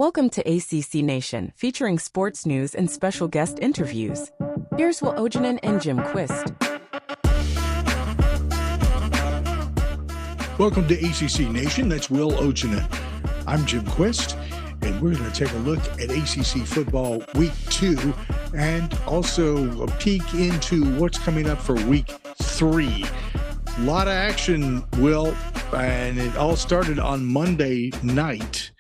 Welcome to ACC Nation, featuring sports news and special guest interviews. Here's Will Ojanen and Jim Quist. Welcome to ACC Nation. That's Will Ojanen. I'm Jim Quist, and we're going to take a look at ACC Football Week 2 and also a peek into what's coming up for Week 3. A lot of action, Will, and it all started on Monday night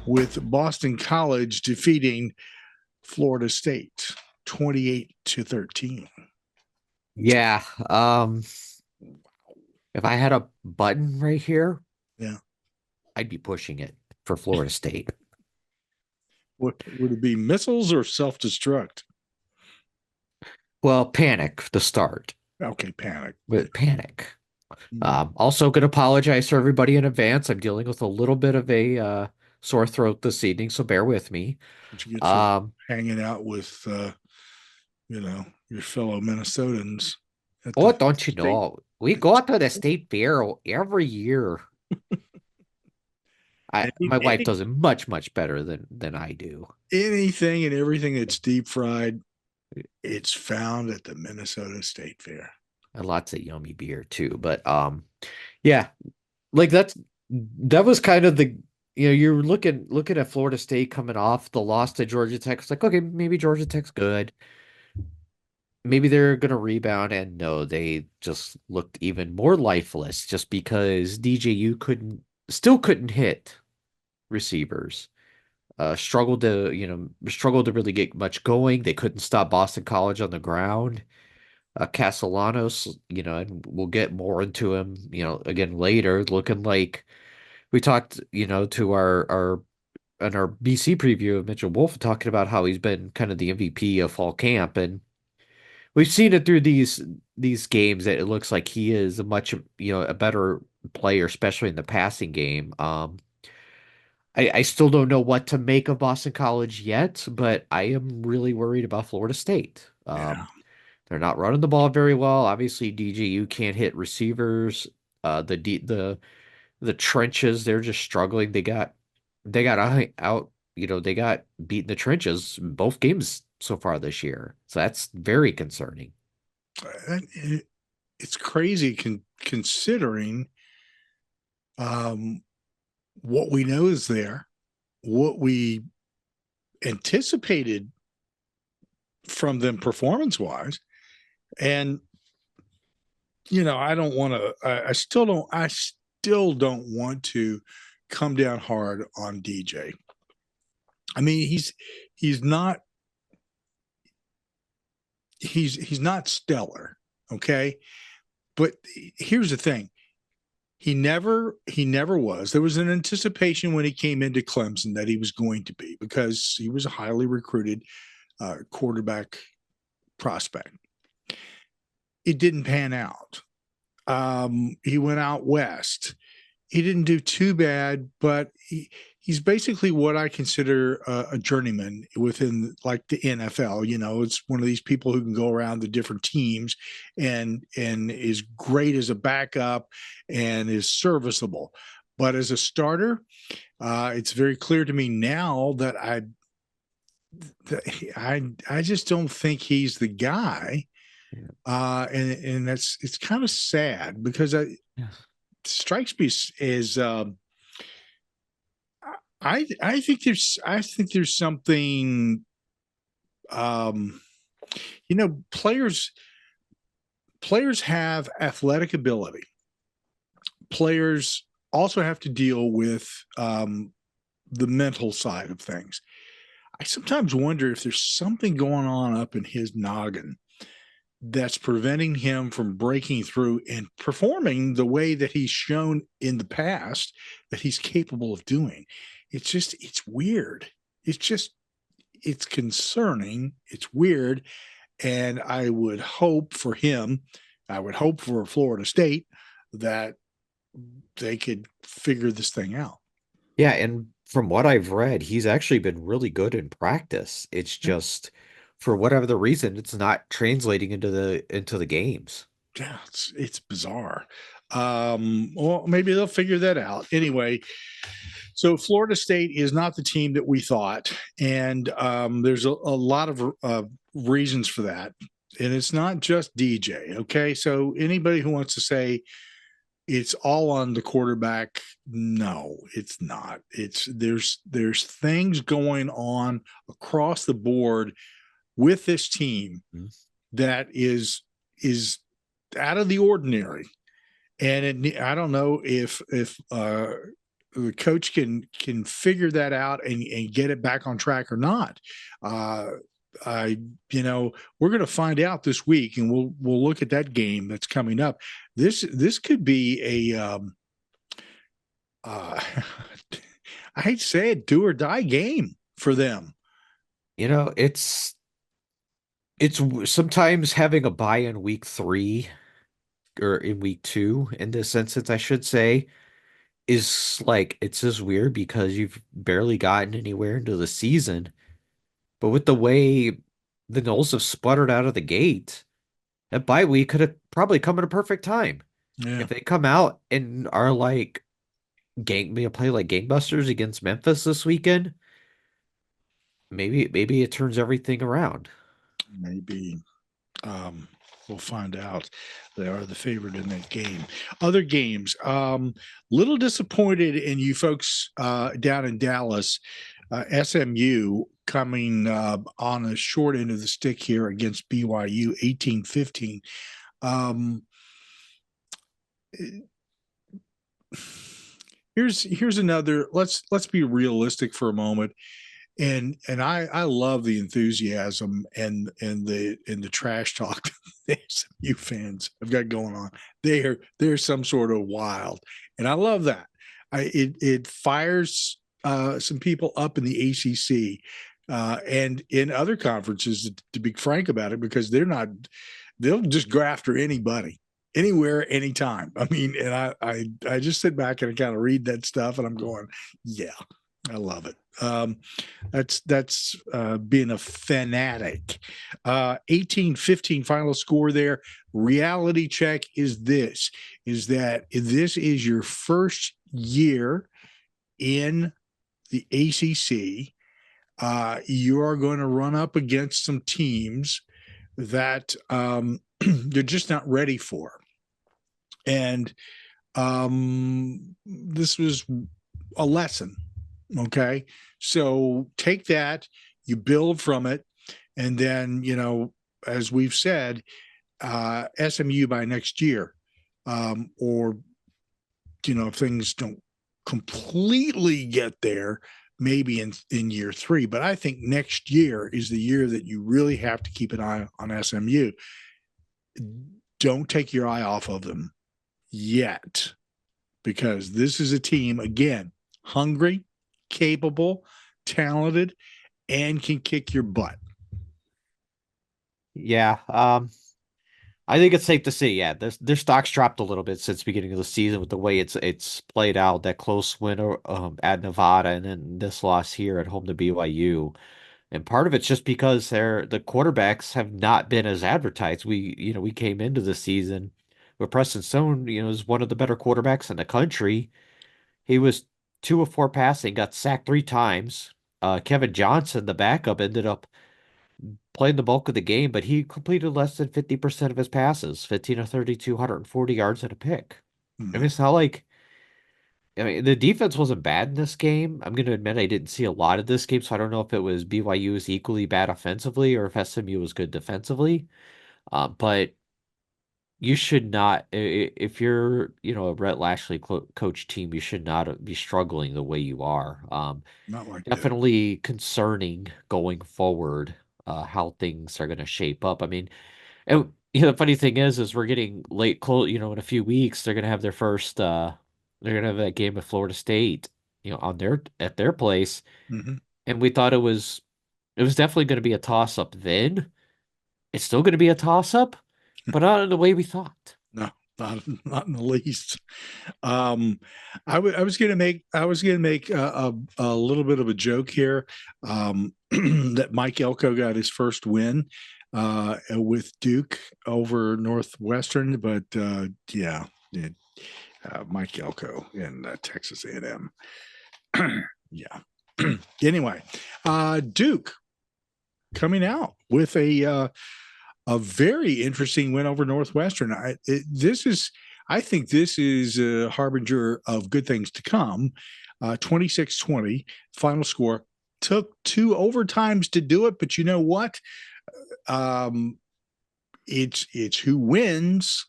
with Boston College defeating Florida State 28-13. Yeah. If I had a button right here, I'd be pushing it for Florida State. What would it be, missiles or self-destruct? Well, panic to start. Okay, panic. With panic. Also going to apologize to everybody in advance. I'm dealing with a little bit of a sore throat this evening, so bear with me. But you get hanging out with, your fellow Minnesotans. Oh, don't you know? We go to the state fair every year. My wife does it much, much better than I do. Anything and everything that's deep fried, it's found at the Minnesota State Fair. And lots of yummy beer too. But yeah, like that was kind of the, you're looking at Florida State coming off the loss to Georgia Tech. It's like, okay, maybe Georgia Tech's good. Maybe they're going to rebound, and no, they just looked even more lifeless just because DJU still couldn't hit receivers. Struggled to really get much going. They couldn't stop Boston College on the ground. Castellanos, and we'll get more into him, again later, looking like we talked, to our BC preview of Mitchell Wolfe, talking about how he's been kind of the MVP of fall camp, and we've seen it through these games that it looks like he is a much, a better player, especially in the passing game. I still don't know what to make of Boston College yet, but I am really worried about Florida State. They're not running the ball very well. Obviously, DJU can't hit receivers. The trenches, they're just struggling. They got out. They got beat in the trenches both games so far this year. So that's very concerning. It's crazy considering what we know is there, what we anticipated from them performance-wise. And, I don't want to, I still don't want to come down hard on DJ. I mean, he's not stellar. Okay. But here's the thing. He never was. There was an anticipation when he came into Clemson that he was going to be, because he was a highly recruited quarterback prospect. It didn't pan out. He went out west. He didn't do too bad, but he's basically what I consider a journeyman within like the NFL. It's one of these people who can go around the different teams and is great as a backup and is serviceable. But as a starter, it's very clear to me now that I just don't think he's the guy. And it's kind of sad, because strikes me as I think there's something, players have athletic ability. Players also have to deal with the mental side of things. I sometimes wonder if there's something going on up in his noggin that's preventing him from breaking through and performing the way that he's shown in the past that he's capable of doing. It's weird. It's concerning. It's weird. And I would hope for him, I would hope for Florida State that they could figure this thing out. Yeah. And from what I've read, he's actually been really good in practice. It's just, for whatever the reason, it's not translating into the games. Yeah, it's bizarre. Well, maybe they'll figure that out. Anyway, So Florida State is not the team that we thought, and there's a lot of reasons for that. And it's not just DJ. Okay, so anybody who wants to say it's all on the quarterback, no, it's not. It's there's things going on across the board with this team that is out of the ordinary. And I don't know if the coach can figure that out and get it back on track or not. We're going to find out this week, and we'll look at that game that's coming up. This could be a I hate to say it, do or die game for them. It's sometimes having a bye in week 3 or in week 2 in this instance, I should say, is like, it's just weird because you've barely gotten anywhere into the season. But with the way the Knolls have sputtered out of the gate, that bye week could have probably come at a perfect time. Yeah. If they come out and are like play like gangbusters against Memphis this weekend, maybe it turns everything around. Maybe. We'll find out. They are the favorite in that game. Other games, little disappointed in you folks down in Dallas. SMU coming on the short end of the stick here against BYU, 18-15. Here's another. Let's be realistic for a moment. And I love the enthusiasm and the trash talk the SMU fans have got going on. They're some sort of wild, and I love that. It fires some people up in the ACC and in other conferences, to be frank about it, because they'll just go after anybody, anywhere, anytime. I mean, and I just sit back and I kind of read that stuff, and I'm going, yeah, I love it. That's being a fanatic. 18-15 final score there. Reality check is that this is your first year in the ACC. You are going to run up against some teams that you're just not ready for. And this was a lesson. Okay. So take that, you build from it. And then, as we've said, SMU by next year, or, if things don't completely get there, maybe in year 3, but I think next year is the year that you really have to keep an eye on SMU. Don't take your eye off of them yet, because this is a team, again, hungry, capable, talented, and can kick your butt. Yeah, I think it's safe to say, yeah, their stock's dropped a little bit since the beginning of the season with the way it's played out. That close win at Nevada, and then this loss here at home to BYU. And part of it's just because the quarterbacks have not been as advertised. We came into the season where Preston Stone, is one of the better quarterbacks in the country. He was 2 of 4 passing, got sacked 3 times. Kevin Johnson, the backup, ended up playing the bulk of the game, but he completed less than 50% of his passes, 15 of 32, 140 yards and a pick. I mean, it's not like, the defense wasn't bad in this game. I'm going to admit I didn't see a lot of this game, so I don't know if it was BYU was equally bad offensively or if SMU was good defensively. But you should not, if you're, a Rhett Lashley coach team, you should not be struggling the way you are. Not like definitely concerning going forward, how things are going to shape up. I mean, and the funny thing is we're getting late, close. In a few weeks they're going to have their first. They're going to have that game with Florida State, at their place, and we thought it was definitely going to be a toss up. Then it's still going to be a toss up, but not in the way we thought. No, not in the least. I was going to make a little bit of a joke here, that Mike Elko got his first win with Duke over Northwestern, but Mike Elko in Texas A&M. Yeah. Anyway, Duke coming out with a very interesting win over Northwestern. I think this is a harbinger of good things to come. 26-20 final score. Took 2 overtimes to do it, but you know what? Um, it's who wins.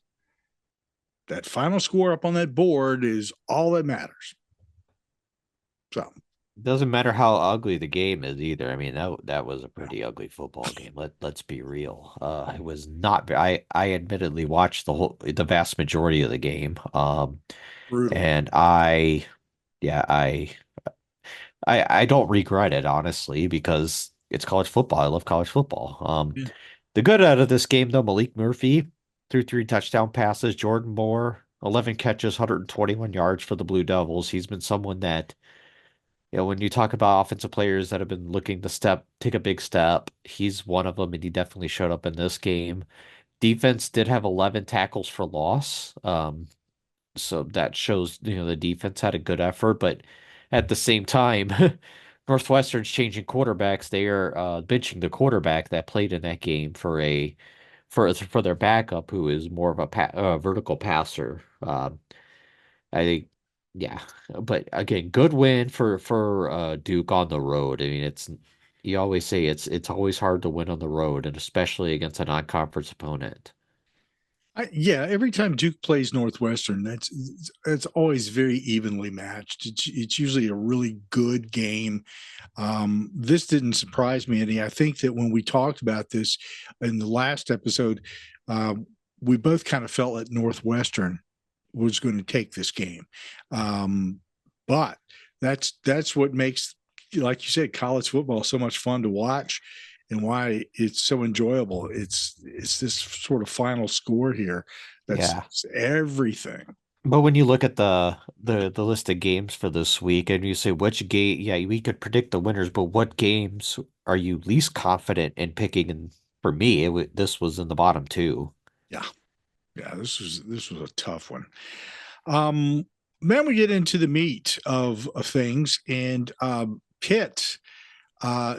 That final score up on that board is all that matters. So Doesn't matter how ugly the game is either. I mean, that was a pretty ugly football game. Let's be real. It was not. I admittedly watched the vast majority of the game. brutal. And yeah, I don't regret it honestly because it's college football. I love college football. Yeah. The good out of this game though, Malik Murphy threw 3 touchdown passes. Jordan Moore, 11 catches, 121 yards for the Blue Devils. He's been someone that when you talk about offensive players that have been looking to take a big step, he's one of them, and he definitely showed up in this game. Defense did have 11 tackles for loss. So that shows, the defense had a good effort, but at the same time, Northwestern's changing quarterbacks. They are benching the quarterback that played in that game for their backup, who is more of a vertical passer. I think, yeah, but again, good win for Duke on the road. I mean, you always say it's always hard to win on the road, and especially against a non-conference opponent. Yeah, every time Duke plays Northwestern, it's always very evenly matched. It's usually a really good game. This didn't surprise me any. I think that when we talked about this in the last episode, uh, we both kind of felt that Northwestern was going to take this game. But that's what makes, like you said, college football so much fun to watch and why it's so enjoyable. It's this sort of final score here that's Yeah. everything. But when you look at the list of games for this week and you say which game, yeah, we could predict the winners, but what games are you least confident in picking? And for me, this was in the bottom two. Yeah. Yeah, this was a tough one. Um, then we get into the meat of things, and Pitt.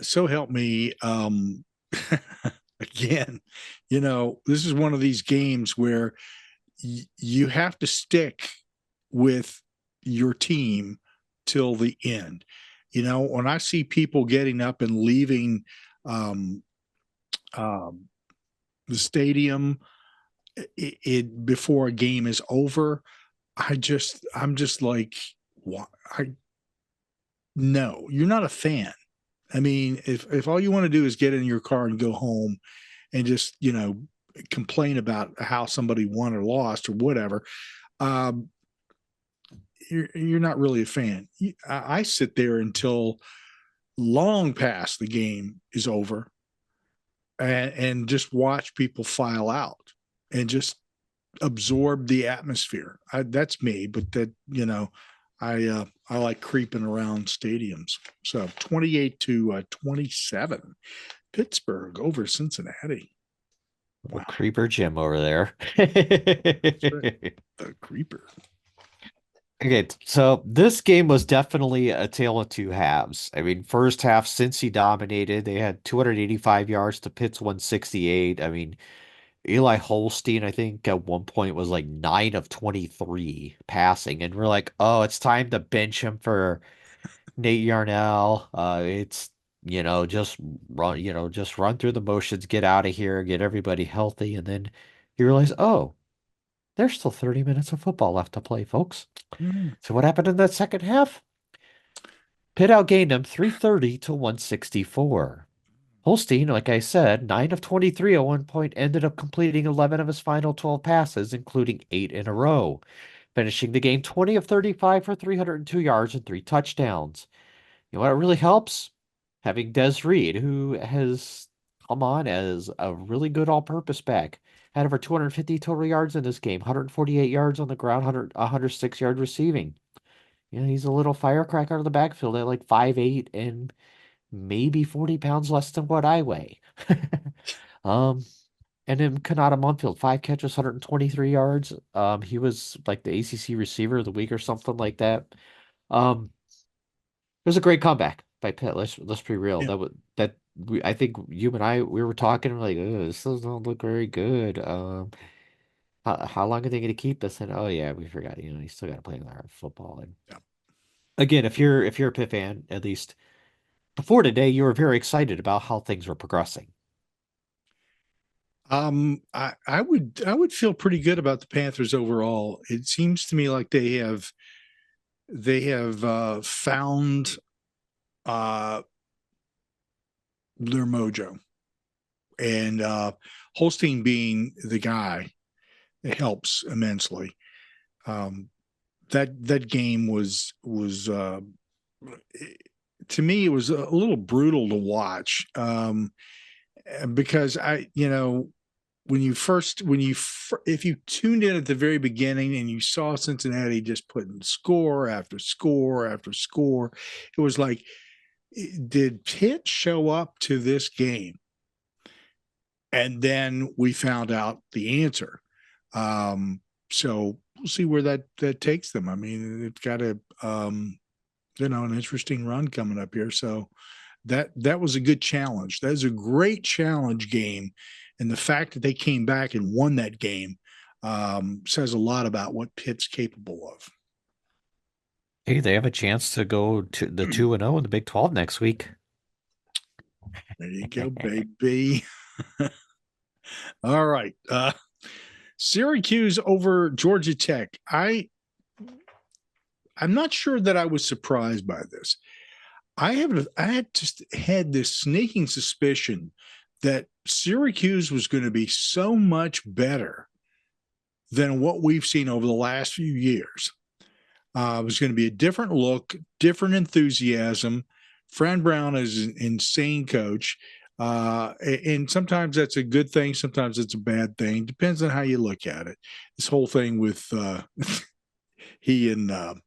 So help me. Again, this is one of these games where you have to stick with your team till the end. When I see people getting up and leaving um, um, the stadium before a game is over, I'm just like, what? No, you're not a fan. I mean, if all you want to do is get in your car and go home and just, complain about how somebody won or lost or whatever, um, you're not really a fan. I sit there until long past the game is over and just watch people file out and just absorb the atmosphere. That's me, but I like creeping around stadiums. So 28-27, Pittsburgh over Cincinnati. A Wow, creeper Jim over there. that's right. The creeper. Okay, so this game was definitely a tale of two halves. I mean, first half, Cincy dominated. They had 285 yards to Pitt's 168. I mean, Eli Holstein, I think at one point was like 9 of 23 passing, and we're like, oh, it's time to bench him for Nate Yarnell. It's just run through the motions, get out of here, get everybody healthy, and then you realize, oh, there's still 30 minutes of football left to play, folks. Mm. So what happened in that second half? Pitt outgained them 330 to 164. Holstein, like I said, 9 of 23 at one point, ended up completing 11 of his final 12 passes, including 8 in a row, finishing the game 20 of 35 for 302 yards and 3 touchdowns. You know what really helps? Having Des Reed, who has come on as a really good all-purpose back. Had over 250 total yards in this game, 148 yards on the ground, 106 yard receiving. He's a little firecracker out of the backfield at like 5'8" and maybe 40 pounds less than what I weigh. Um, and then Kanata Munfield, 5 catches, 123 yards. He was like the ACC receiver of the week or something like that. Um, was a great comeback by Pitt. Let's be real. Yeah. I think you and I we were talking like, this doesn't look very good. How long are they going to keep this? And oh yeah, we forgot. You still got to play another football. And Yeah. again, if you're a Pitt fan, at least before today, you were very excited about how things were progressing. I would feel pretty good about the Panthers overall. It seems to me like they have found uh their mojo, and Holstein being the guy, it helps immensely. Um, that game was to me, it was a little brutal to watch, because if you tuned in at the very beginning and you saw Cincinnati just putting score after score after score, it was like, did Pitt show up to this game? And then we found out the answer. So we'll see where that takes them. I mean, it's got an interesting run coming up here. So that was a good challenge. That was a great challenge game, and the fact that they came back and won that game says a lot about what Pitt's capable of. Hey, they have a chance to go to the 2-0 in the Big 12 next week. There you go, baby. All right. Syracuse over Georgia Tech. I'm not sure that I was surprised by this. I had just had this sneaking suspicion that Syracuse was going to be so much better than what we've seen over the last few years. It was going to be a different look, different enthusiasm. Fran Brown is an insane coach. And sometimes that's a good thing. Sometimes it's a bad thing. Depends on how you look at it. This whole thing with he and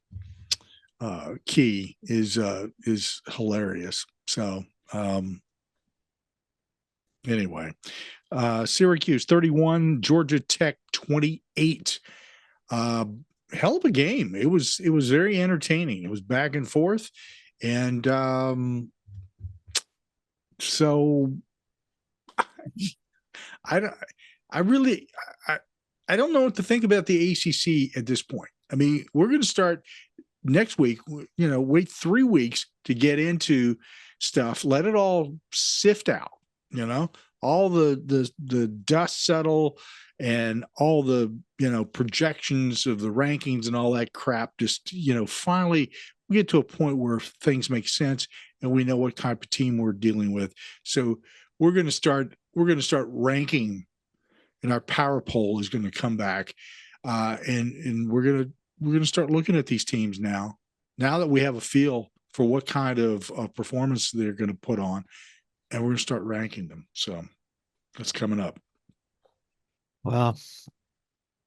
Key is hilarious. So anyway, Syracuse 31, Georgia Tech 28. Hell of a game. It was very entertaining. It was back and forth, and so I don't. I really I don't know what to think about the ACC at this point. I mean, we're going to start next week. Wait 3 weeks to get into stuff. Let it all sift out. All the dust settle, and all the projections of the rankings and all that crap. Just finally we get to a point where things make sense and we know what type of team we're dealing with. So we're going to start ranking, and our power poll is going to come back, and we're going to start looking at these teams now that we have a feel for what kind of performance they're going to put on, and we're going to start ranking them. So that's coming up. Well,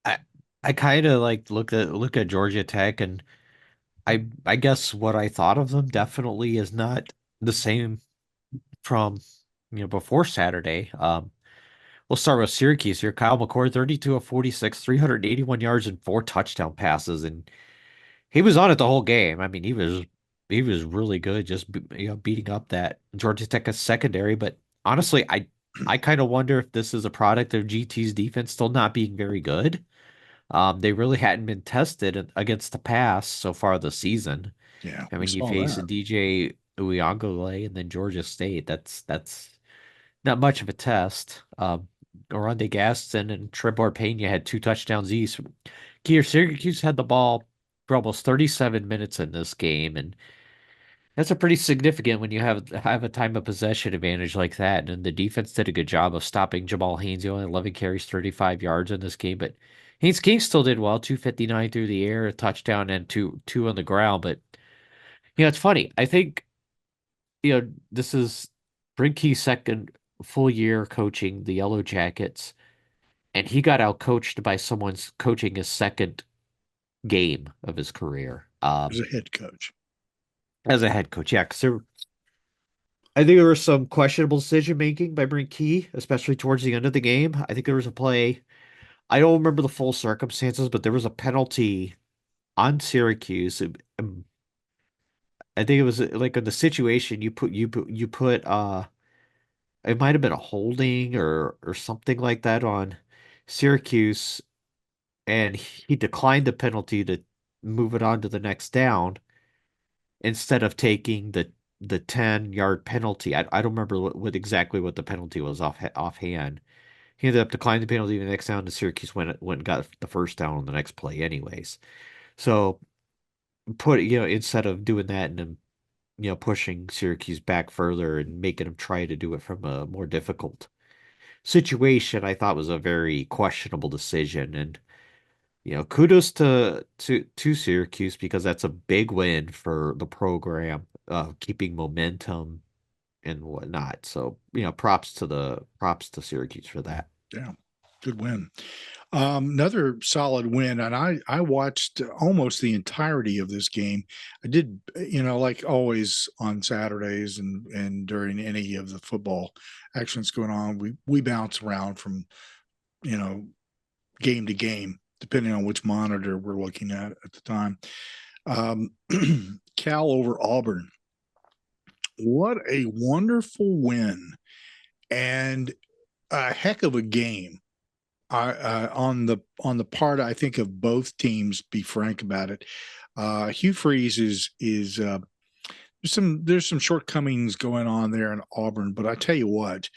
I kind of like look at Georgia Tech, and I guess what I thought of them definitely is not the same from before Saturday. We'll start with Syracuse here. Kyle McCord, 32 of 46, 381 yards and 4 touchdown passes, and he was on it the whole game. I mean, he was really good, just beating up that Georgia Tech secondary. But honestly, I kind of wonder if this is a product of GT's defense still not being very good. They really hadn't been tested against the pass so far this season. Yeah, I we mean, you saw face a that. DJ Uyangale and then Georgia State. That's not much of a test. Oronde Gaston and Trevor Pena had 2 touchdowns each. Here, Syracuse had the ball for almost 37 minutes in this game, and that's a pretty significant when you have a time of possession advantage like that. And the defense did a good job of stopping Jamal Haynes. He only 11 carries, 35 yards in this game, but Haynes King still did well, 259 through the air, a touchdown, and two on the ground. But it's funny. I think this is Brinke's second full year coaching the Yellow Jackets, and he got outcoached by someone's coaching his second game of his career. As a head coach. As a head coach, yeah, because I think there was some questionable decision making by Brinke, especially towards the end of the game. I think there was a play. I don't remember the full circumstances, but there was a penalty on Syracuse. I think it was like in the situation you put it might have been a holding or something like that on Syracuse, and he declined the penalty to move it on to the next down instead of taking the 10-yard penalty. I don't remember what exactly what the penalty was offhand. He ended up declining the penalty the next down, and Syracuse went and got the first down on the next play anyways. So instead of doing that and then, pushing Syracuse back further and making them try to do it from a more difficult situation, I thought was a very questionable decision. And, kudos to Syracuse because that's a big win for the program, keeping momentum and whatnot. So, props to Syracuse for that. Yeah, good win. Another solid win, and I watched almost the entirety of this game. I did, like always on Saturdays and during any of the football action that's going on, we bounce around from you know game to game depending on which monitor we're looking at the time. Um, Cal over Auburn. What a wonderful win and a heck of a game. On the part I think of both teams. Be frank about it. Hugh Freeze is there's some shortcomings going on there in Auburn, but I tell you what,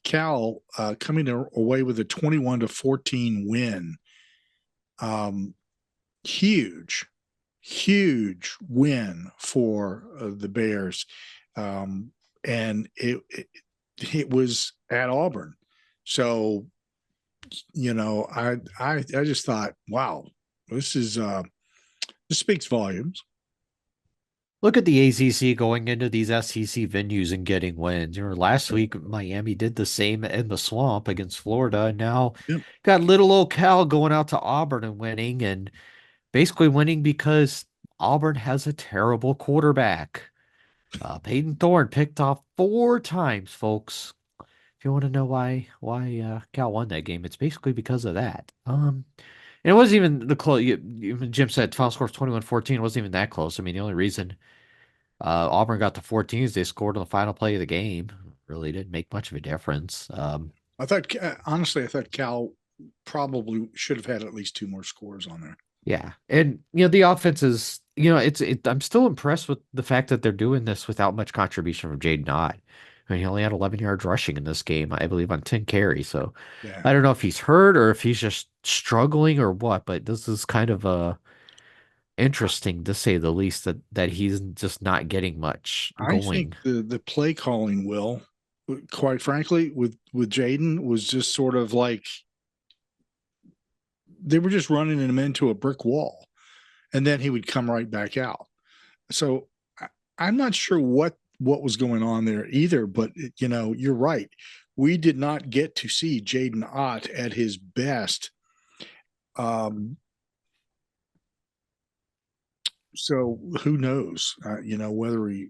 Cal coming away with a 21-14 win. Huge, huge win for the Bears, and it was at Auburn, so I just thought, wow, this speaks volumes. Look at the ACC going into these SEC venues and getting wins. Last week Miami did the same in the Swamp against Florida, and now Yep. got little old Cal going out to Auburn and winning, and basically winning because Auburn has a terrible quarterback. Peyton Thorne picked off 4 times, folks. If you want to know why Cal won that game, it's basically because of that. And it wasn't even the close. Jim said final score 21-14. It wasn't even that close. I mean, the only reason Auburn got to 14 is they scored on the final play of the game. Really didn't make much of a difference. Honestly, I thought Cal probably should have had at least 2 more scores on there. Yeah. And the offense is, I'm still impressed with the fact that they're doing this without much contribution from Jaden Ott. I mean, he only had 11 yards rushing in this game, I believe, on 10 carries. So Yeah. I don't know if he's hurt or if he's just struggling or what, but this is kind of interesting to say the least that he's just not getting much I think going. the play calling, will, quite frankly, with Jaden was just sort of like they were just running him into a brick wall, and then he would come right back out. So I'm not sure what was going on there either, but you're right. We did not get to see Jaden Ott at his best. So who knows, whether he,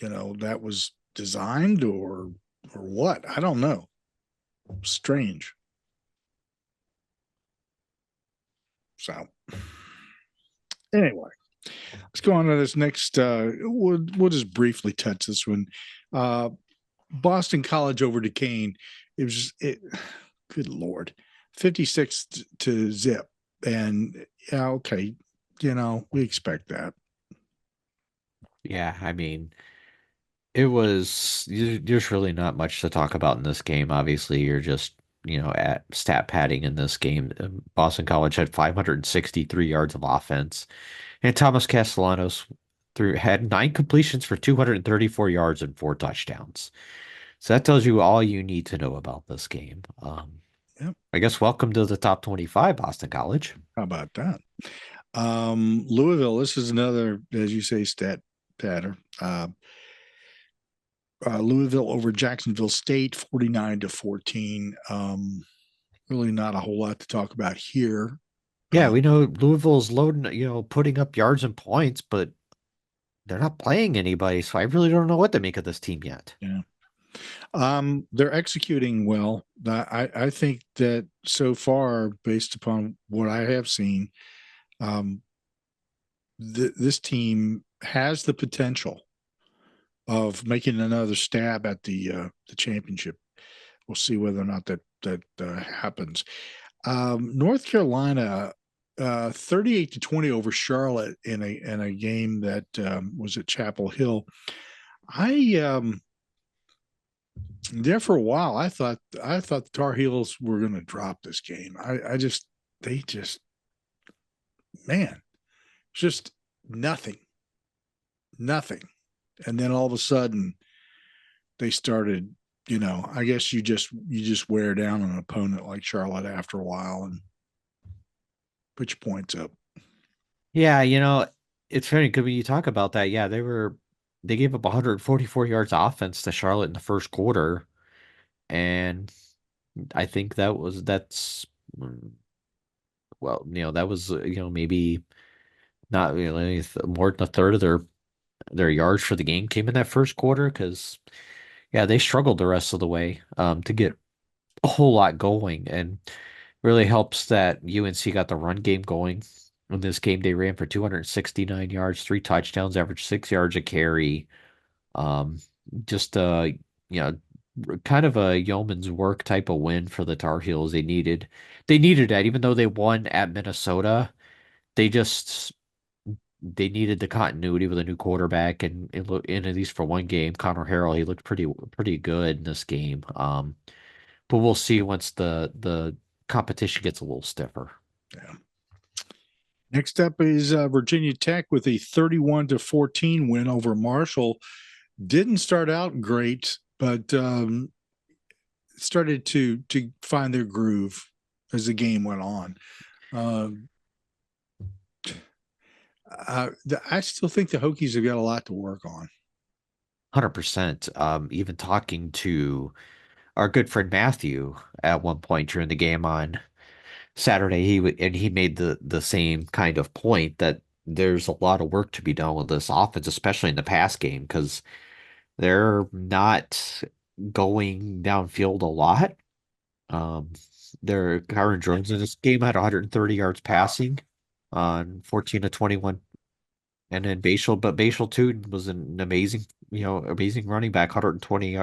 that was designed or what, I don't know. Strange. So anyway, let's go on to this next. We'll just briefly touch this one. Boston College over Duquesne. Good Lord, 56 to zip. And yeah, okay, we expect that. Yeah, I mean, there's really not much to talk about in this game. Obviously, you're just, at stat padding in this game. Boston College had 563 yards of offense, and Thomas Castellanos had 9 completions for 234 yards and 4 touchdowns. So that tells you all you need to know about this game. Yep. I guess welcome to the top 25, Boston College. How about that? Louisville, this is another, as you say, stat patter. Louisville over Jacksonville State, 49-14. Really not a whole lot to talk about here. Yeah, we know Louisville's loading, putting up yards and points, but they're not playing anybody, so I really don't know what to make of this team yet. Yeah. They're executing well. I think that so far, based upon what I have seen, this team has the potential of making another stab at the championship. We'll see whether or not that happens. North Carolina, 38-20 over Charlotte in a game that was at Chapel Hill. There for a while, I thought the Tar Heels were going to drop this game. They just, man, just nothing. And then all of a sudden they started, I guess you just wear down an opponent like Charlotte after a while and put your points up. Yeah, it's funny because when you talk about that, yeah, they gave up 144 yards offense to Charlotte in the first quarter, and I think that's well, that was maybe not really more than a third of their yards for the game came in that first quarter because yeah, they struggled the rest of the way to get a whole lot going, and really helps that UNC got the run game going. In this game, they ran for 269 yards, 3 touchdowns, averaged 6 yards a carry. Um, just you know, kind of a yeoman's work type of win for the Tar Heels. They needed that, even though they won at Minnesota. They just they needed the continuity with a new quarterback, and at least for one game, Connor Harrell, he looked pretty good in this game. But we'll see once the competition gets a little stiffer. Yeah. Next up is Virginia Tech with a 31-14 win over Marshall. Didn't start out great, but started to find their groove as the game went on. I still think the Hokies have got a lot to work on. 100%. Even talking to our good friend Matthew at one point during the game on Saturday, he made the same kind of point that there's a lot of work to be done with this offense, especially in the pass game, because they're not going downfield a lot. Their Kyron Jones in this game had 130 yards passing on 14 to 21. And then Bashal too was an amazing running back, 120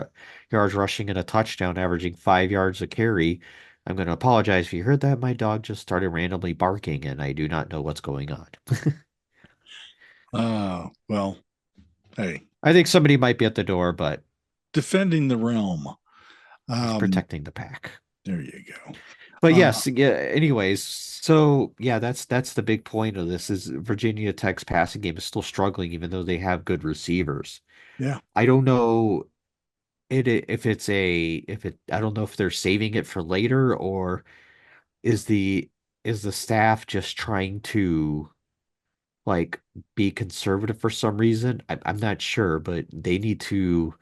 yards rushing and a touchdown, averaging 5 yards a carry. I'm going to apologize if you heard that. My dog just started randomly barking, and I do not know what's going on. Well, hey, I think somebody might be at the door, but defending the realm. he's protecting the pack. There you go. But yes, yeah. Anyways, so yeah, that's the big point of this is Virginia Tech's passing game is still struggling, even though they have good receivers. Yeah, I don't know I don't know if they're saving it for later, or is the staff just trying to like be conservative for some reason? I'm not sure, but they need to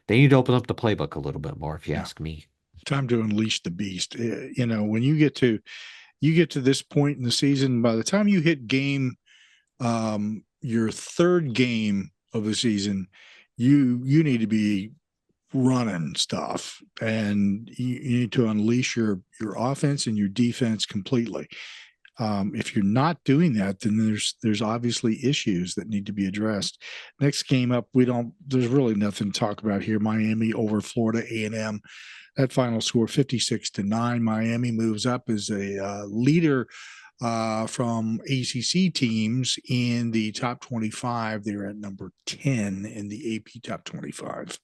open up the playbook a little bit more, if you ask me. time to unleash the beast. When you get to this point in the season, by the time you hit your third game of the season, you need to be running stuff, and you need to unleash your offense and your defense completely. If you're not doing that, then there's obviously issues that need to be addressed. Next game up, there's really nothing to talk about here. Miami over Florida A&M. That final score 56-9. Miami moves up as a leader from ACC teams in the top 25. They're at number 10 in the AP top 25.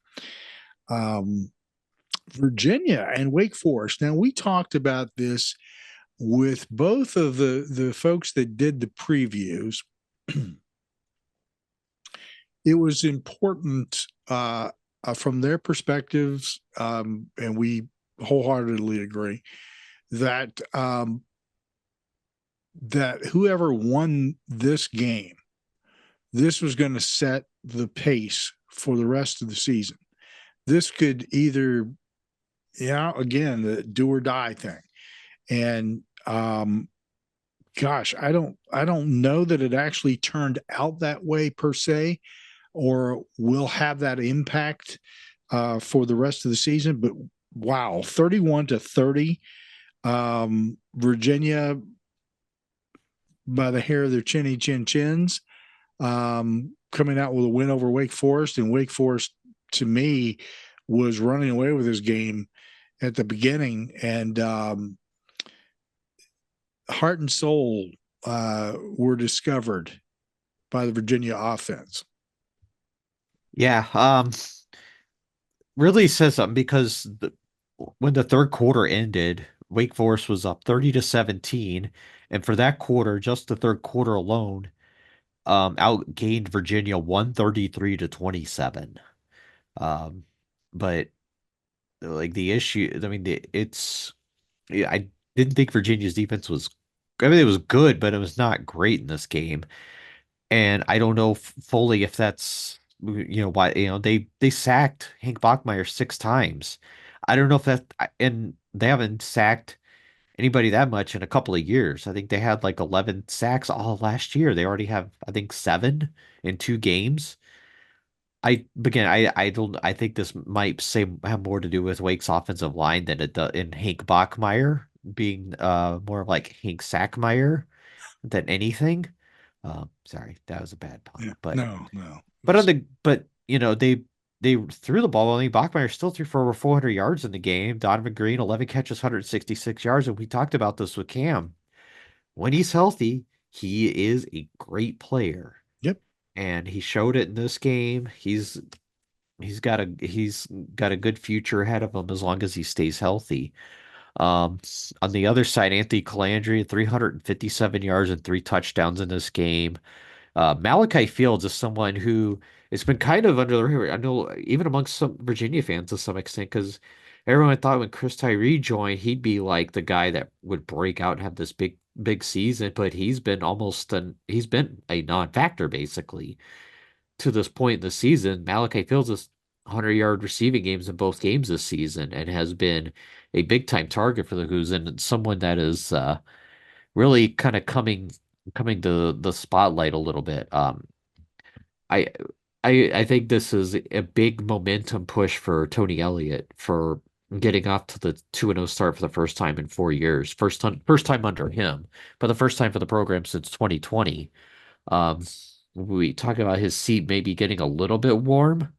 Virginia and Wake Forest. Now, we talked about this with both of the folks that did the previews. It was important from their perspectives, and we wholeheartedly agree that that whoever won this game, this was going to set the pace for the rest of the season. This could either, again, the do or die thing. And gosh, I don't know that it actually turned out that way per se, or will have that impact for the rest of the season. But wow, 31-30, Virginia by the hair of their chins. coming out with a win over Wake Forest, and Wake Forest, to me, was running away with this game at the beginning, and heart and soul were discovered by the Virginia offense. Yeah, really says something because when the third quarter ended, Wake Forest was up 30-17, and for that quarter, just the third quarter alone, outgained Virginia 133-27. Um, but like the issue, I mean, yeah, I didn't think Virginia's defense was, I mean, it was good, but it was not great in this game. And I don't know fully if that's, why, they sacked Hank Bachmeier 6 times. I don't know if that, and they haven't sacked anybody that much in a couple of years. I think they had like 11 sacks all last year. They already have, I think, 7 in 2 games. I don't, I think this might have more to do with Wake's offensive line than it does in Hank Bachmeier being more like Hank Sackmeier than anything. Sorry, that was a bad pun. Yeah. But No. they threw the ball. I mean, Bachmeier still threw for over 400 yards in the game. Donovan Green, 11 catches, 166 yards. And we talked about this with Cam. When he's healthy, he is a great player. Yep. And he showed it in this game. He's got a good future ahead of him as long as he stays healthy. On the other side, Anthony Calandri, 357 yards and 3 touchdowns in this game. Malachi Fields is someone who has been kind of under the radar. I know even amongst some Virginia fans to some extent, because everyone thought when Chris Tyree joined, he'd be like the guy that would break out and have this big season, but he's been a non-factor basically to this point in the season. Malachi Fields has 100-yard receiving games in both games this season and has been a big time target for the Hoos and someone that is really kind of coming to the spotlight a little bit. I I think this is a big momentum push for Tony Elliott for getting off to the 2-0 start for the first time in 4 years. First time under him, but the first time for the program since 2020. Um, we talk about his seat maybe getting a little bit warm,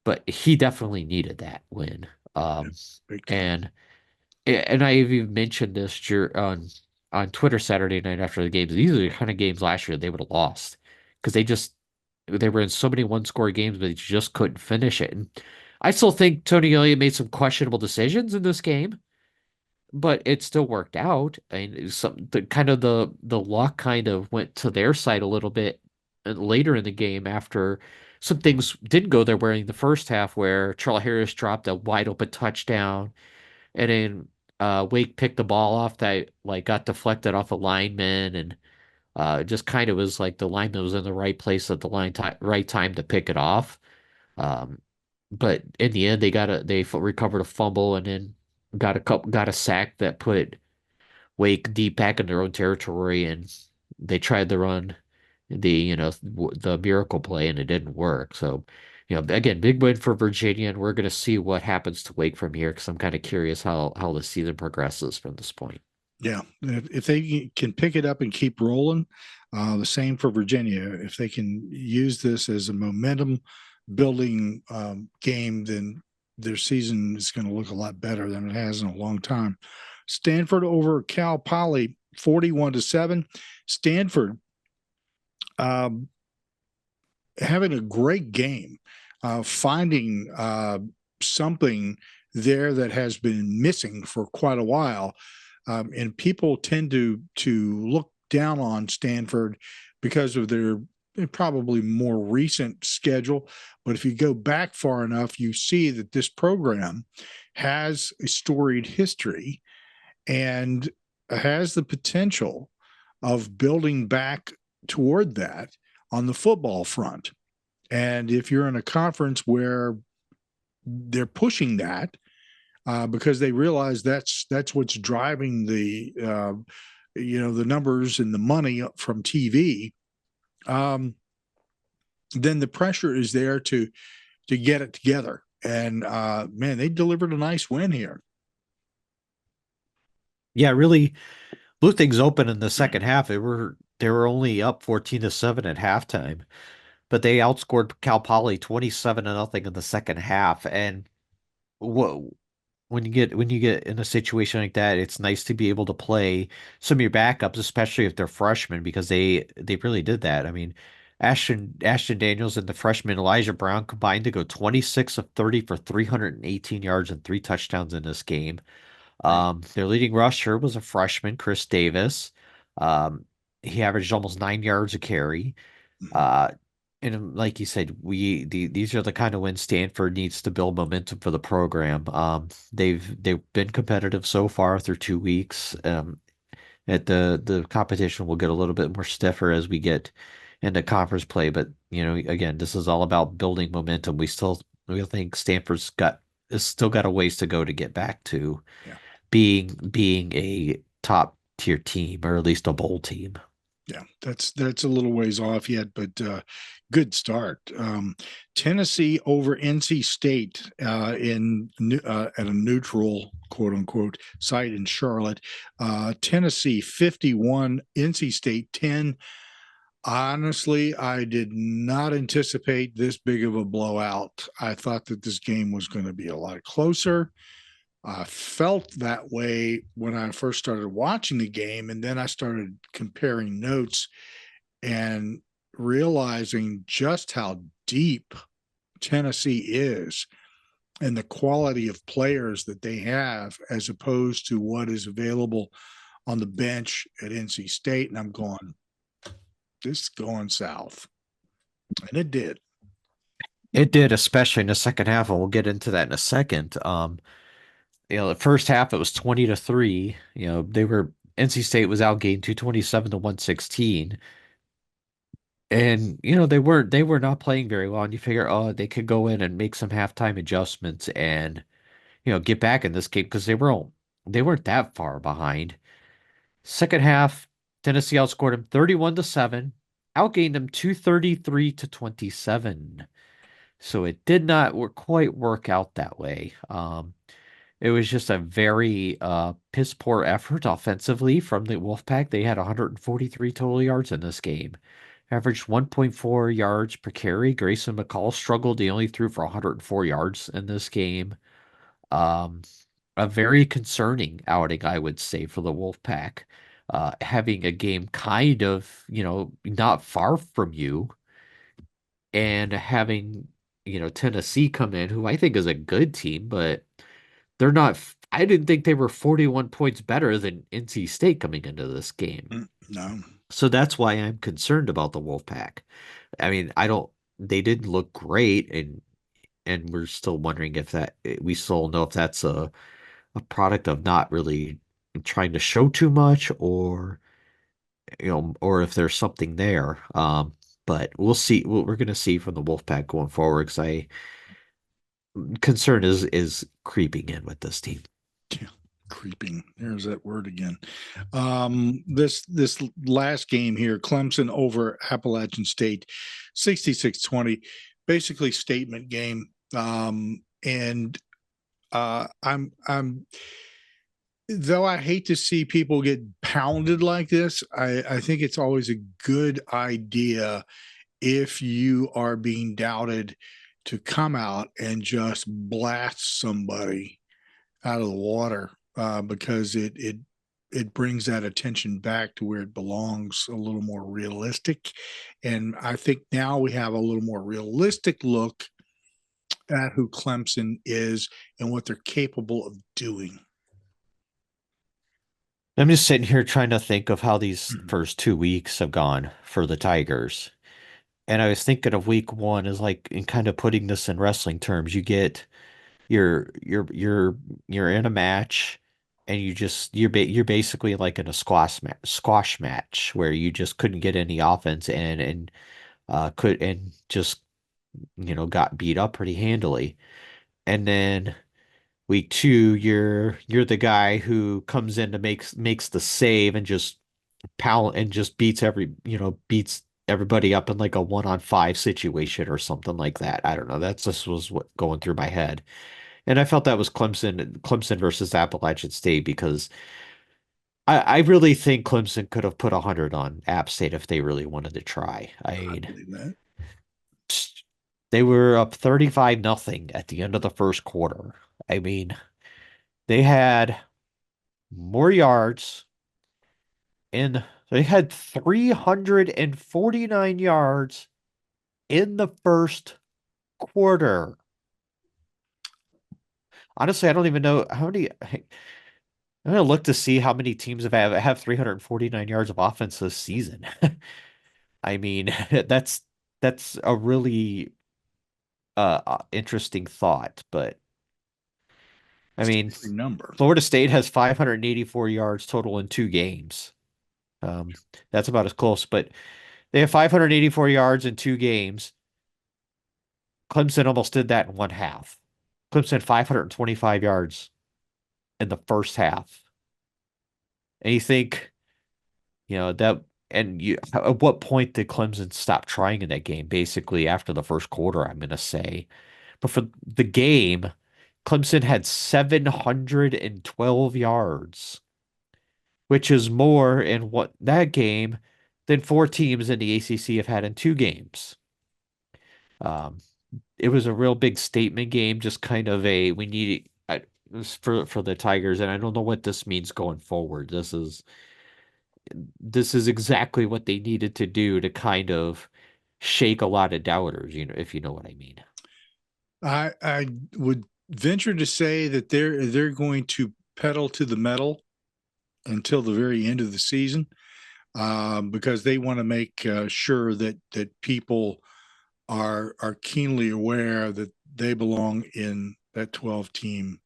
but he definitely needed that win. Yeah, Um, big time. and I even mentioned this on Twitter Saturday night after the games. These are the kind of games last year they would have lost because they were in so many one-score games, but they just couldn't finish it. And I still think Tony Elliott made some questionable decisions in this game, but it still worked out. And the luck kind of went to their side a little bit later in the game after some things didn't go their way in the first half, where Charles Harris dropped a wide open touchdown, and then Wake picked the ball off that like got deflected off a lineman, and just kind of was like the lineman was in the right place at the right time to pick it off. Um, but in the end, they recovered a fumble and then got a sack that put Wake deep back in their own territory, and they tried to run the miracle play, and it didn't work. So, again, big win for Virginia, and we're going to see what happens to Wake from here because I'm kind of curious how the season progresses from this point. Yeah, if they can pick it up and keep rolling, the same for Virginia. If they can use this as a momentum building game, then their season is going to look a lot better than it has in a long time. Stanford over Cal Poly, 41-7. Stanford having a great game, finding something there that has been missing for quite a while. And people tend to look down on Stanford because of their probably more recent schedule. But if you go back far enough, you see that this program has a storied history and has the potential of building back toward that on the football front. And if you're in a conference where they're pushing that, because they realize that's what's driving the the numbers and the money from TV. Then the pressure is there to get it together. And man, they delivered a nice win here. Yeah, really blew things open in the second half. They were only up 14-7 at halftime. but they outscored Cal Poly 27-0 in the second half. And what when you get in a situation like that, it's nice to be able to play some of your backups, especially if they're freshmen, because they really did that. I mean, Ashton Daniels and the freshman Elijah Brown combined to go 26 of 30 for 318 yards and three touchdowns in this game. Right. Their leading rusher was a freshman, Chris Davis. Um, he averaged almost 9 yards a carry. Mhm. Uh, and like you said, these are the kind of wins Stanford needs to build momentum for the program. They've been competitive so far through 2 weeks. At the competition will get a little bit more stiffer as we get into conference play, but again, this is all about building momentum. We think Stanford's got has still got a ways to go to get back to Yeah. being a top tier team, or at least a bowl team. Yeah, that's a little ways off yet, but good start. Tennessee over NC State at a neutral quote unquote site in Charlotte. Tennessee 51, NC State 10. Honestly, I did not anticipate this big of a blowout. I thought that this game was going to be a lot closer. I felt that way when I first started watching the game, and then I started comparing notes and realizing just how deep Tennessee is and the quality of players that they have as opposed to what is available on the bench at NC State. And I'm going, this is going south. And it did. It did, especially in the second half, and we'll get into that in a second. The first half it was 20-3. NC State was outgained 227 to 116. And they were not playing very well. And you figure, oh, they could go in and make some halftime adjustments and get back in this game because they weren't that far behind. Second half, Tennessee outscored them 31-7, outgained them 233 to 27. So it did not quite work out that way. It was just a very piss poor effort offensively from the Wolfpack. They had 143 total yards in this game, averaged 1.4 yards per carry. Grayson McCall struggled. He only threw for 104 yards in this game. Um, a very concerning outing, I would say, for the Wolfpack. Having a game kind of, not far from you, and having, Tennessee come in, who I think is a good team, but they're not. I didn't think they were 41 points better than NC State coming into this game. No. So that's why I'm concerned about the Wolfpack. I mean, I don't. They didn't look great, and we're still wondering if that we still know if that's a product of not really trying to show too much, or or if there's something there. But we'll see. We're going to see from the Wolfpack going forward, because I concern is creeping in with this team. Yeah, creeping. There's that word again. This last game here, Clemson over Appalachian State, 66-20, basically statement game. And I'm though I hate to see people get pounded like this, I think it's always a good idea if you are being doubted to come out and just blast somebody out of the water, because it brings that attention back to where it belongs, a little more realistic. And I think now we have a little more realistic look at who Clemson is and what they're capable of doing. I'm just sitting here trying to think of how these first 2 weeks have gone for the Tigers. And I was thinking of week one as like, in kind of putting this in wrestling terms, you get you're in a match, and you're basically like in a squash match where you just couldn't get any offense in, and could and just got beat up pretty handily. And then week two, you're the guy who comes in to makes the save and just pound and just beats everybody up in like a 1-on-5 situation or something like that. I don't know. That's just was what going through my head. And I felt that was Clemson versus Appalachian State, because I really think Clemson could have put 100 on App State if they really wanted to try. I believe that. They were up 35-0 at the end of the first quarter. I mean, they had more yards and they had 349 yards in the first quarter. Honestly, I don't even know how many. I'm gonna look to see how many teams have 349 yards of offense this season. I mean, that's a really interesting thought, but I mean, Staggering number. Florida State has 584 yards total in 2 games. Um, that's about as close, but they have 584 yards in 2 games. Clemson almost did that in one half. Clemson had 525 yards in the first half. And you think, that, and at what point did Clemson stop trying in that game? Basically, after the first quarter, I'm going to say. But for the game, Clemson had 712 yards, which is more in what that game than 4 teams in the ACC have had in 2 games. Um, it was a real big statement game, just kind of we need for the Tigers, and I don't know what this means going forward. This is exactly what they needed to do to kind of shake a lot of doubters, if you know what I mean. I would venture to say that they're going to pedal to the metal until the very end of the season, because they want to make sure that people are keenly aware that they belong in that 12-team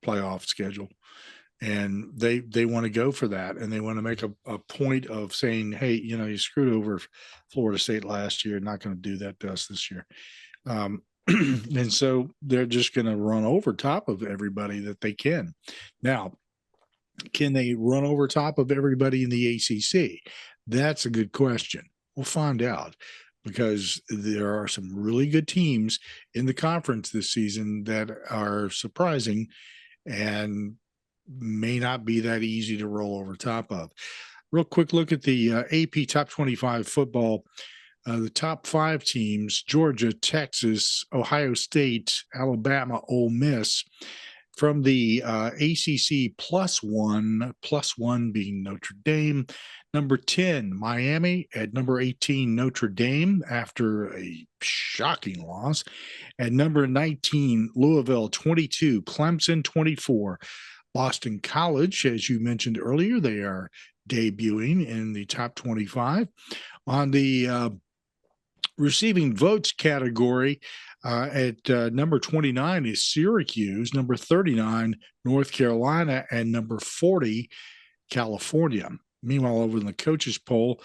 playoff schedule, and they want to go for that, and they want to make a point of saying, hey, you screwed over Florida State last year, not going to do that to us this year. And so they're just going to run over top of everybody that they can. Now, can they run over top of everybody in the ACC? That's a good question. We'll find out, because there are some really good teams in the conference this season that are surprising and may not be that easy to roll over top of. Real quick look at the AP Top 25 football. The top 5 teams: Georgia, Texas, Ohio State, Alabama, Ole Miss. From the ACC +1 being Notre Dame. Number 10, Miami. At number 18, Notre Dame, after a shocking loss. At number 19, Louisville. 22, Clemson. 24, Boston College. As you mentioned earlier, they are debuting in the top 25. On the receiving votes category, at number 29 is Syracuse, number 39, North Carolina, and number 40, California. Meanwhile, over in the coaches poll,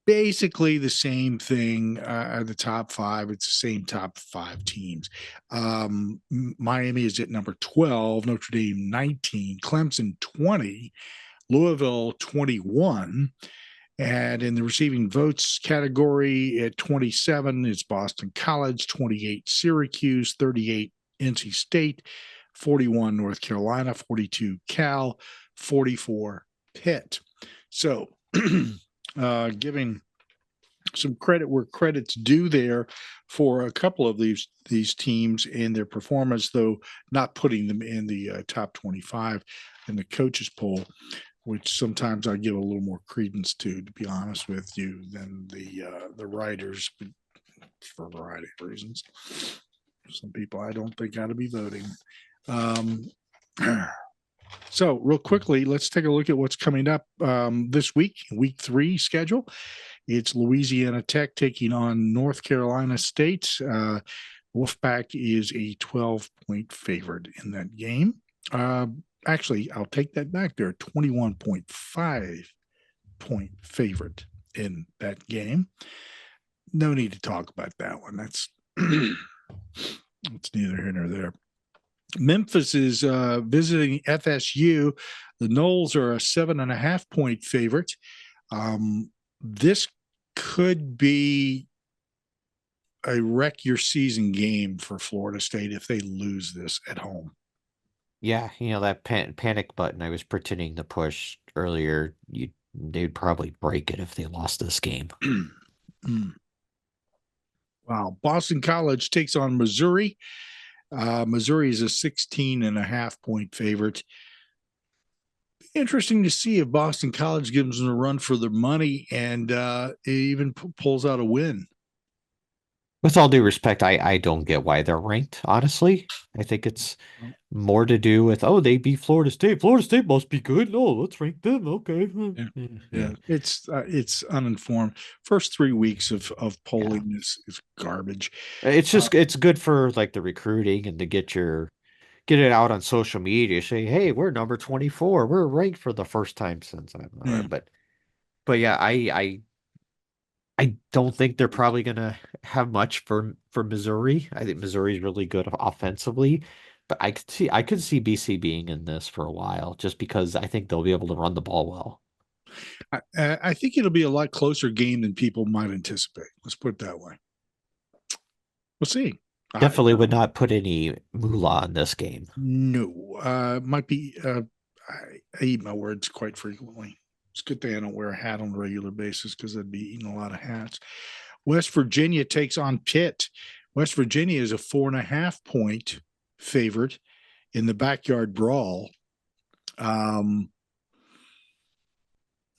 basically the same thing at the top 5. It's the same top 5 teams. Miami is at number 12, Notre Dame 19, Clemson 20, Louisville 21. And in the receiving votes category at 27 is Boston College, 28 Syracuse, 38 NC State, 41 North Carolina, 42 Cal, 44 Pitt. So giving some credit where credit's due there for a couple of these teams in their performance, though not putting them in the top 25 in the coaches poll, which sometimes I give a little more credence to be honest with you, than the writers, for a variety of reasons. Some people I don't think ought to be voting. So real quickly, let's take a look at what's coming up this week, week 3 schedule. It's Louisiana Tech taking on North Carolina State. Wolfpack is a 12-point favorite in that game. Actually, I'll take that back. They're a 21.5-point favorite in that game. No need to talk about that one. That's it's neither here nor there. Memphis is visiting FSU. The Noles are a 7.5-point favorite. This could be a wreck your season game for Florida State if they lose this at home. Yeah, that panic button I was pretending to push earlier, they'd probably break it if they lost this game. Wow. Boston College takes on Missouri. Missouri is a 16.5-point favorite. Interesting to see if Boston College gives them a run for their money and even pulls out a win. With all due respect, I don't get why they're ranked, honestly. I think it's more to do with, oh, they beat Florida State. Florida State must be good. No, let's rank them. Okay. Yeah. It's uninformed. First 3 weeks of Yeah. polling is garbage. It's just it's good for like the recruiting and to get it out on social media, say, hey, we're number 24. We're ranked for the first time since I'm Yeah. but yeah, I don't think they're probably gonna have much for Missouri. I think Missouri's really good offensively, but I could see BC being in this for a while just because I think they'll be able to run the ball well. I think it'll be a lot closer game than people might anticipate. Let's put it that way. We'll see. Definitely would not put any moolah on this game. No, might be. I eat my words quite frequently. It's a good thing I don't wear a hat on a regular basis because I'd be eating a lot of hats. West Virginia takes on Pitt. West Virginia is a 4.5-point favorite in the backyard brawl. What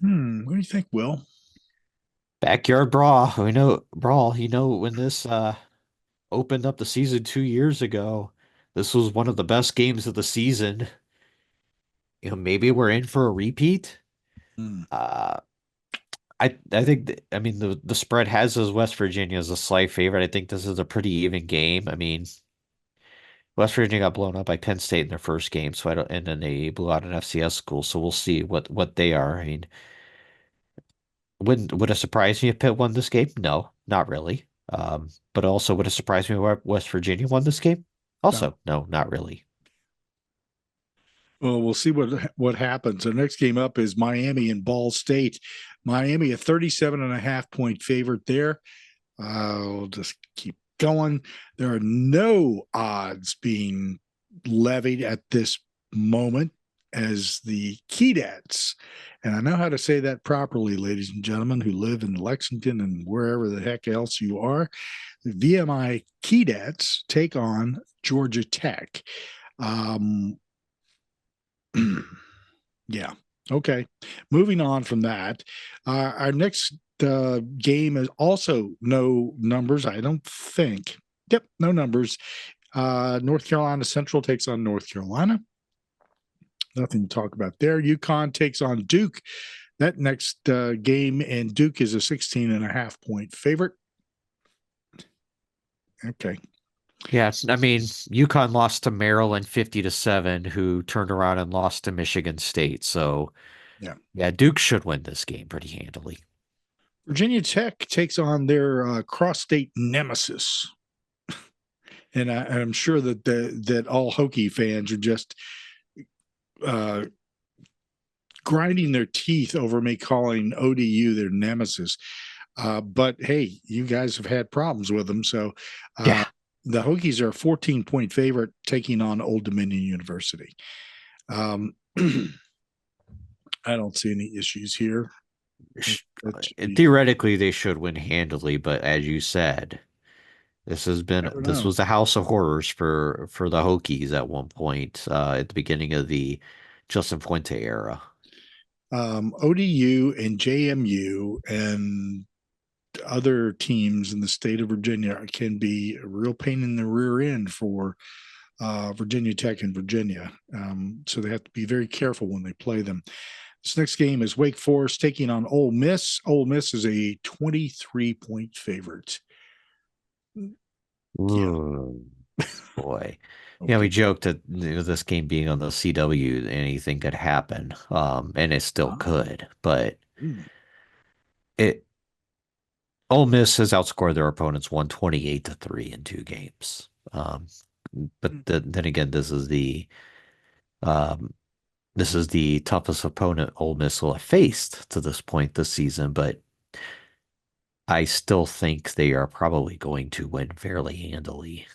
do you think, Will? Backyard brawl. We know brawl. When this opened up the season 2 years ago, this was one of the best games of the season. Maybe we're in for a repeat. Hmm. I think I mean the spread has as West Virginia as a slight favorite. I think this is a pretty even game. I mean, West Virginia got blown up by Penn State in their first game, so I don't, and then they blew out an FCS school. So we'll see what they are. I mean, would it surprise me if Pitt won this game? No, not really. But also would it surprise me if West Virginia won this game? Also, no, not really. Well, we'll see what happens. The next game up is Miami and Ball State. Miami, a 37.5-point favorite there. We'll just keep going. There are no odds being levied at this moment as the Keydets, and I know how to say that properly, ladies and gentlemen who live in Lexington and wherever the heck else you are. The VMI Keydets take on Georgia Tech. Yeah. Okay. Moving on from that, our next game is also no numbers. I don't think. Yep, no numbers. North Carolina Central takes on North Carolina. Nothing to talk about there. UConn takes on Duke. That next game, and Duke is a 16.5-point favorite. Okay. Yes, I mean, UConn lost to Maryland 50-7, who turned around and lost to Michigan State. So, yeah, Duke should win this game pretty handily. Virginia Tech takes on their cross-state nemesis, and I'm sure that all Hokie fans are just grinding their teeth over me calling ODU their nemesis. But hey, you guys have had problems with them, so Yeah. the Hokies are a 14-point favorite taking on Old Dominion University. I don't see any issues here. Theoretically, they should win handily, but as you said, this was a house of horrors for the Hokies at one point at the beginning of the Justin Fuente era. ODU and JMU and other teams in the state of Virginia can be a real pain in the rear end for Virginia Tech and Virginia. So they have to be very careful when they play them. This next game is Wake Forest taking on Ole Miss. Ole Miss is a 23-point favorite. Yeah. Boy. Okay. We joked that this game being on the CW, anything could happen. And it still could, but Ole Miss has outscored their opponents 128-3 in 2 games. But then again, this is the toughest opponent Ole Miss will have faced to this point this season, but I still think they are probably going to win fairly handily.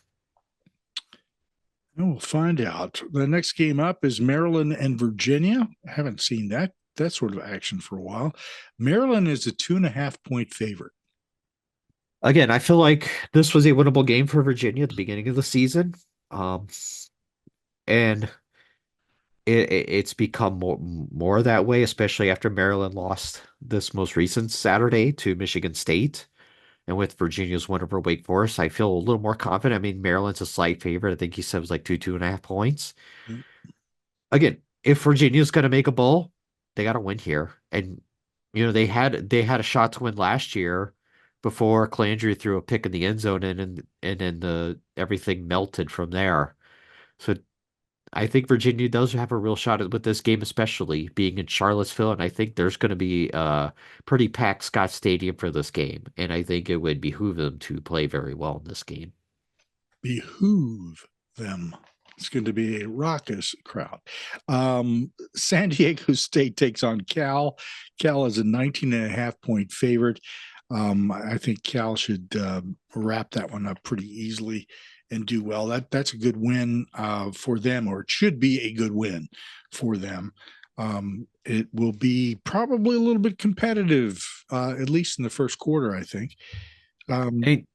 We'll find out. The next game up is Maryland and Virginia. I haven't seen that sort of action for a while. Maryland is a 2.5-point favorite. Again, I feel like this was a winnable game for Virginia at the beginning of the season. Um, and it's become more that way, especially after Maryland lost this most recent Saturday to Michigan State. And with Virginia's win over Wake Forest, I feel a little more confident. I mean, Maryland's a slight favorite. I think he said it was like 2.5 points. Mm. Again, if Virginia's going to make a bowl, they got to win here. And they had a shot to win last year before Calandry threw a pick in the end zone, and then the everything melted from there. So I think Virginia does have a real shot with this game, especially being in Charlottesville, and I think there's going to be a pretty packed Scott Stadium for this game, and I think it would behoove them to play very well in this game. Behoove them. It's going to be a raucous crowd. San Diego State takes on Cal. Cal is a 19.5 point favorite. I think Cal should wrap that one up pretty easily and do well. That's a good win for them, or it should be a good win for them. It will be probably a little bit competitive, at least in the first quarter, I think. Hey,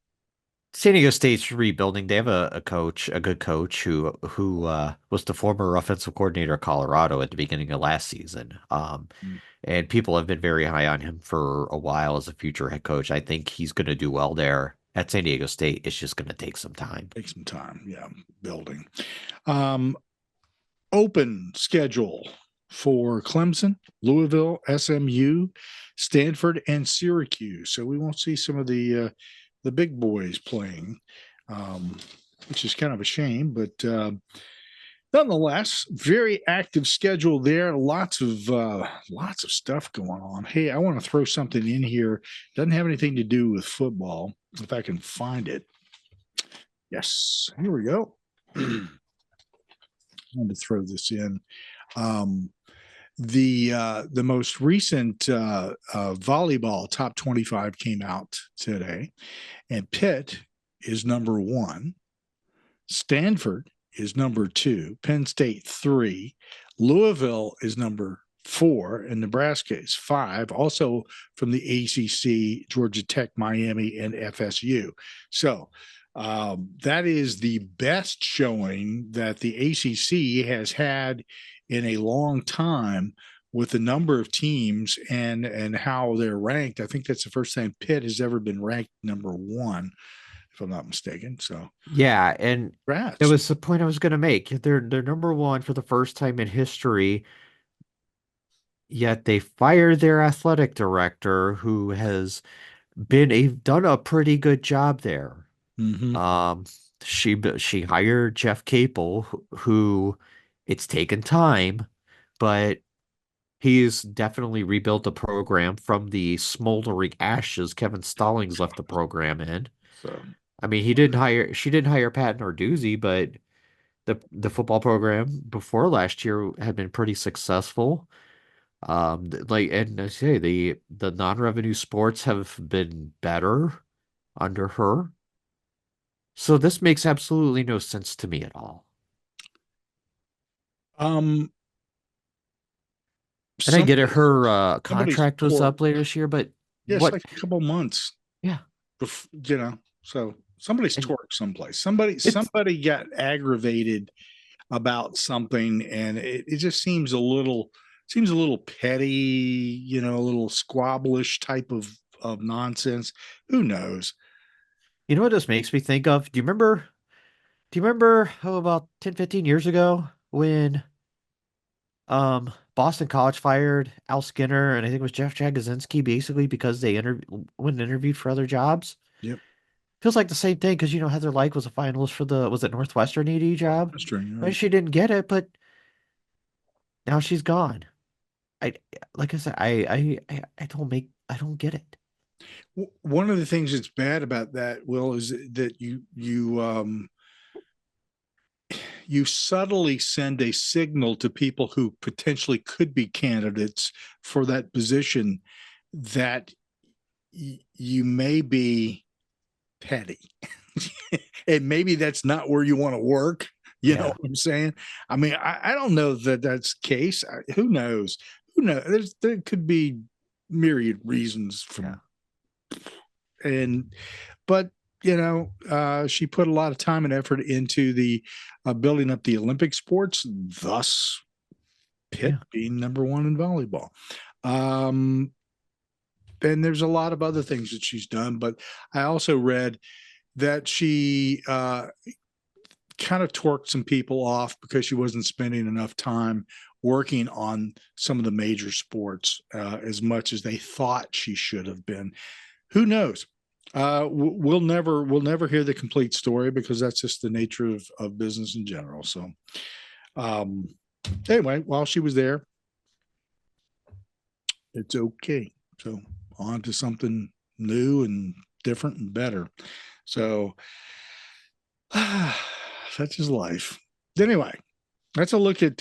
San Diego State's rebuilding. They have a coach, a good coach who was the former offensive coordinator of Colorado at the beginning of last season. And people have been very high on him for a while as a future head coach. I think he's going to do well there at San Diego State. It's just going to take some time. Take some time, yeah, building. Open schedule for Clemson, Louisville, SMU, Stanford, and Syracuse. So we won't see some of the big boys playing, which is kind of a shame. But nonetheless, very active schedule there. Lots of stuff going on. Hey, I want to throw something in here. Doesn't have anything to do with football. If I can find it. Yes, here we go. I wanted to throw this in. The most recent volleyball top 25 came out today, and Pitt is number 1. Stanford is number 2. Penn State 3. Louisville is number 4, and Nebraska is 5. Also from the ACC, Georgia Tech, Miami, and FSU. So that is the best showing that the ACC has had in a long time with the number of teams and how they're ranked. I think that's the first time Pitt has ever been ranked number 1, if I'm not mistaken. So yeah, and congrats. it was the point I was going to make. They're number 1 for the first time in history. Yet they fired their athletic director, who has done a pretty good job there. Mm-hmm. She hired Jeff Capel, who it's taken time, but he's definitely rebuilt the program from the smoldering ashes Kevin Stallings left the program in. So I mean, she didn't hire Pat Narduzzi, but the football program before last year had been pretty successful. And I say the non-revenue sports have been better under her. So this makes absolutely no sense to me at all. And I get it, her contract was up later this year, but yeah, it's like a couple months. Yeah. So somebody's torqued someplace. Somebody got aggravated about something, and it just seems a little petty, a little squabblish type of nonsense. Who knows? You know what this makes me think of? Do you remember how about 10, 15 years ago when Boston College fired Al Skinner and I think it was Jeff Jagosinski basically because they went and interviewed for other jobs? Yep. Feels like the same thing because Heather Lyke was a finalist for was it Northwestern AD job? Northwestern, right. She didn't get it, but now she's gone. Like I said, I don't get it. One of the things that's bad about that, Will, is that you subtly send a signal to people who potentially could be candidates for that position that you may be petty. And maybe that's not where you want to work. You know what I'm saying? I mean, I don't know that that's the case. Who knows? There could be myriad reasons from But she put a lot of time and effort into the building up the Olympic sports, thus Pitt being number one in volleyball. And there's a lot of other things that she's done, but I also read that she kind of torqued some people off because she wasn't spending enough time working on some of the major sports as much as they thought she should have been. Who knows? We'll never hear the complete story because that's just the nature of business in general. So anyway, while she was there, it's okay. So on to something new and different and better. So such is life. Anyway, that's a look at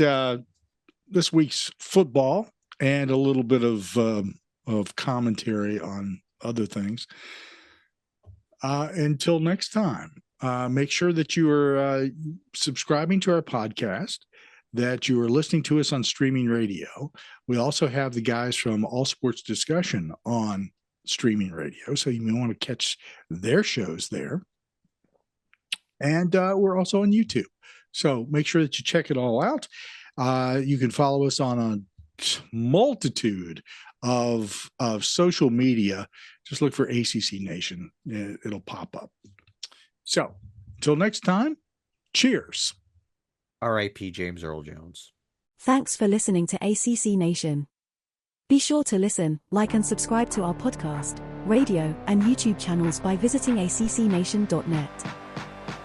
this week's football and a little bit of commentary on other things. Until next time, make sure that you are subscribing to our podcast, that you are listening to us on streaming radio. We also have the guys from All Sports Discussion on streaming radio, so you may want to catch their shows there. And we're also on YouTube. So make sure that you check it all out. You can follow us on a multitude of social media. Just look for ACC Nation. It'll pop up. So until next time, cheers. R.I.P. James Earl Jones. Thanks for listening to ACC Nation. Be sure to listen, like and subscribe to our podcast, radio, and YouTube channels by visiting accnation.net.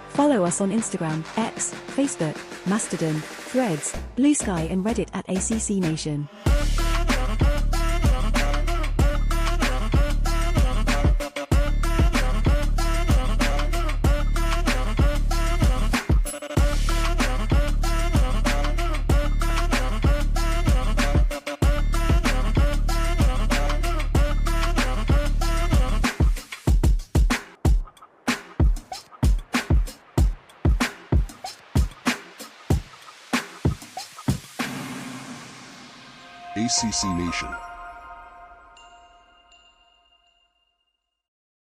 Follow us on Instagram, X, Facebook, Mastodon, Threads, Blue Sky and Reddit at ACC Nation. ACC Nation.